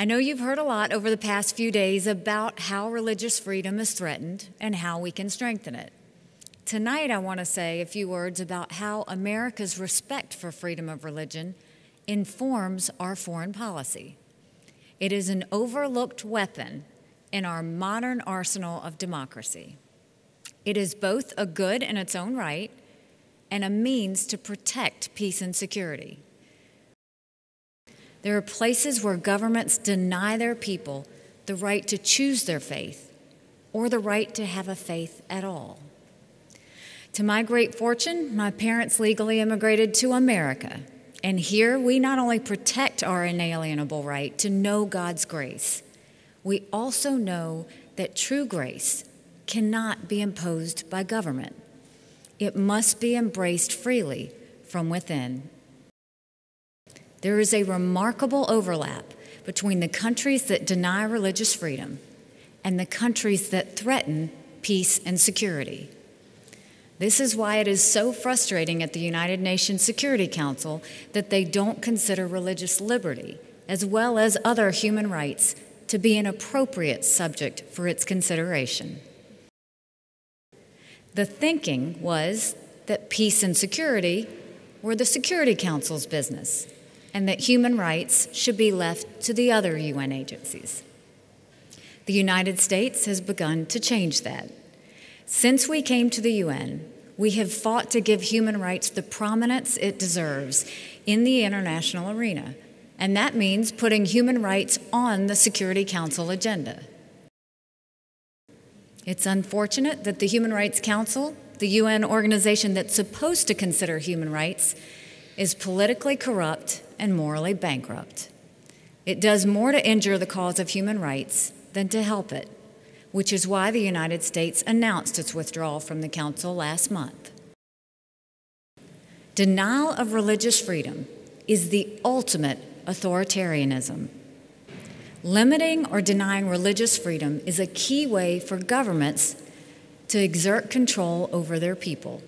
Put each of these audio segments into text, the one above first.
I know you've heard a lot over the past few days about how religious freedom is threatened and how we can strengthen it. Tonight, I want to say a few words about how America's respect for freedom of religion informs our foreign policy. It is an overlooked weapon in our modern arsenal of democracy. It is both a good in its own right and a means to protect peace and security. There are places where governments deny their people the right to choose their faith or the right to have a faith at all. To my great fortune, my parents legally immigrated to America, and here we not only protect our inalienable right to know God's grace, we also know that true grace cannot be imposed by government. It must be embraced freely from within. There is a remarkable overlap between the countries that deny religious freedom and the countries that threaten peace and security. This is why it is so frustrating at the United Nations Security Council that they don't consider religious liberty, as well as other human rights, to be an appropriate subject for its consideration. The thinking was that peace and security were the Security Council's business, and that human rights should be left to the other UN agencies. The United States has begun to change that. Since we came to the UN, we have fought to give human rights the prominence it deserves in the international arena, and that means putting human rights on the Security Council agenda. It's unfortunate that the Human Rights Council, the UN organization that's supposed to consider human rights, is politically corrupt and morally bankrupt. It does more to injure the cause of human rights than to help it, which is why the United States announced its withdrawal from the Council last month. Denial of religious freedom is the ultimate authoritarianism. Limiting or denying religious freedom is a key way for governments to exert control over their people.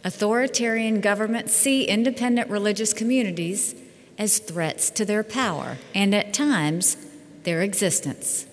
Authoritarian governments see independent religious communities as threats to their power and, at times, their existence.